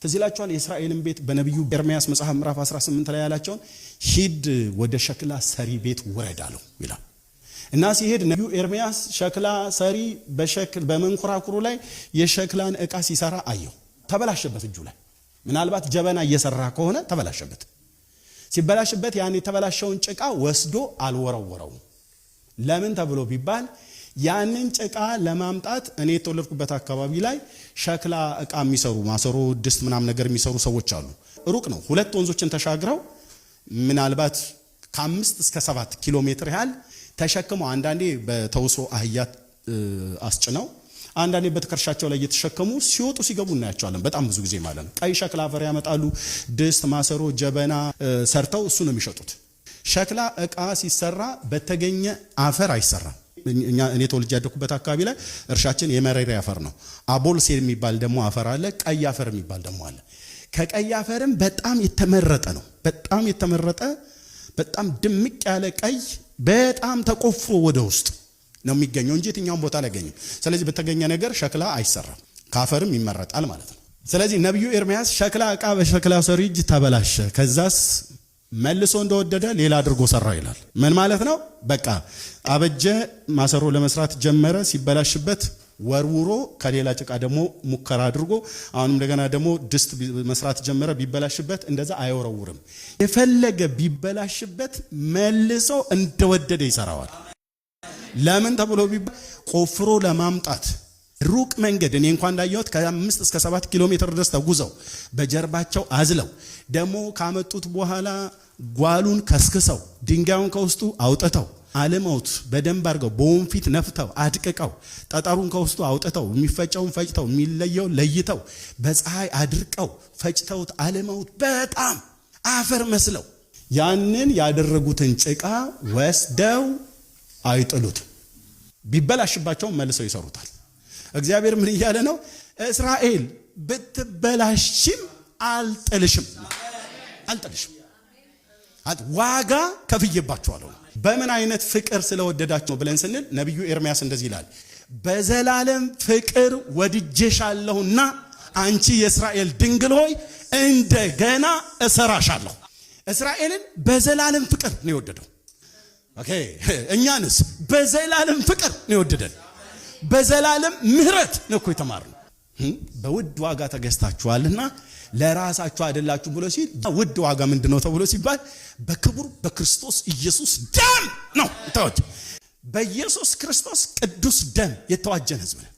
ተዚላችኋል የእስራኤልን ቤት በነብዩ ኤርሚያስ መጽሐፍ ምዕራፍ 18 ላይ ያላቸውን ሂድ ወደ ሸክላ ሰሪ ቤት ውረድ አለው ይላል። እና ሲሄድ ነብዩ ኤርሚያስ ሸክላ ሰሪ በመንኮራኩሩ ላይ የሸክላን ዕቃ ሲሰራ አየው። ተበላሸበት እጁ ላይ ምናልባት ጀበና እየሰራ ከሆነ ተበላሸበት። ሲበላሽበት ያን የተበላሸውን ጭቃ ወስዶ አልወረወረው። ለምን ተብሎ ቢባል ያንን ጭቃ ለማምጣት እኔ የተወለድኩበት አካባቢ ላይ ሸክላ ዕቃ የሚሰሩ ማሰሮ ድስት ምናም ነገር የሚሰሩ ሰዎች አሉ። ሩቅ ነው። ሁለት ወንዞችን ተሻግረው ምናልባት ከ5 እስከ 7 ኪሎ ሜትር ያህል ተሸክመው አንዳንዴ በተውሶ አህያ አስጭነው አንዳንዴ በትከሻቸው ላይ እየተሸከሙ ሲወጡ ሲገቡ እናያቸዋለን። በጣም ብዙ ጊዜ ማለት ነው። ቀይ ሸክላ አፈር ያመጣሉ። ድስት ማሰሮ ጀበና ሰርተው እሱ ነው የሚሸጡት። ሸክላ ዕቃ ሲሰራ በተገኘ አፈር አይሰራም። እኔ ተወልጄ ያደኩበት አካባቢ ላይ እርሻችን የመሬት አፈር ነው። አቦልሴ የሚባል ደግሞ አፈር አለ። ቀይ አፈር የሚባል ደግሞ አለ። ከቀይ አፈርም በጣም የተመረጠ ነው። በጣም የተመረጠ በጣም ድምቅ ያለ ቀይ በጣም ተቆፍሮ ወደ ውስጥ ነው የሚገኘው እንጂ የትኛውም ቦታ ላይ አይገኝም። ስለዚህ በተገኘ ነገር ሸክላ አይሰራም። ካፈርም ይመረጣል ማለት ነው። ስለዚህ ነብዩ ኤርሚያስ ሸክላ ዕቃ በሸክላ ሰሪ እጅ ተበላሸ፣ ከዛስ መልሶ እንደወደደ ሌላ አድርጎ ሰራ ይላል። ምን ማለት ነው? በቃ አበጀ፣ ማሰሮ ለመስራት ጀመረ። ሲበላሽበት ወርውሮ ከሌላ ጭቃ ደግሞ ሙከራ አድርጎ አሁንም እንደገና ደግሞ ድስት መስራት ጀመረ። ቢበላሽበት እንደዛ አይወረውርም። የፈለገ ቢበላሽበት መልሶ እንደወደደ ይሰራዋል። ለምን ተብሎ ቢባል ቆፍሮ ለማምጣት ሩቅ መንገድ እኔ እንኳን እንዳየሁት ከ5 እስከ 7 ኪሎ ሜትር ድረስ ተጉዘው በጀርባቸው አዝለው ደግሞ ካመጡት በኋላ ጓሉን ከስክሰው ድንጋዩን ከውስጡ አውጥተው አለማውት በደንብ አድርገው በወንፊት ነፍተው አድቅቀው ጠጠሩን ከውስጡ አውጥተው የሚፈጨውን ፈጭተው የሚለየው ለይተው በፀሐይ አድርቀው ፈጭተውት አለማውት በጣም አፈር መስለው ያንን ያደረጉትን ጭቃ ወስደው አይጥሉት። ቢበላሽባቸው መልሰው ይሰሩታል። እግዚአብሔር ምን እያለ ነው? እስራኤል ብትበላሽም አልጥልሽም፣ አልጥልሽም፣ ዋጋ ከፍዬባችኋለሁ። በምን አይነት ፍቅር ስለወደዳችሁ ብለን ስንል ነብዩ ኤርሚያስ እንደዚህ ይላል፣ በዘላለም ፍቅር ወድጄሻለሁና አንቺ የእስራኤል ድንግል ሆይ እንደገና እሰራሻለሁ። እስራኤልን በዘላለም ፍቅር ነው የወደደው። ኦኬ፣ እኛንስ በዘላለም ፍቅር ነው የወደደን። በዘላለም ምህረት ነው እኮ የተማርነው። በውድ ዋጋ ተገዝታችኋልና ለራሳችሁ አይደላችሁ ብሎ ሲል ውድ ዋጋ ምንድነው ተብሎ ሲባል በክቡር በክርስቶስ ኢየሱስ ደም ነው ተዋጀ። በኢየሱስ ክርስቶስ ቅዱስ ደም የተዋጀን ሕዝብ ነው።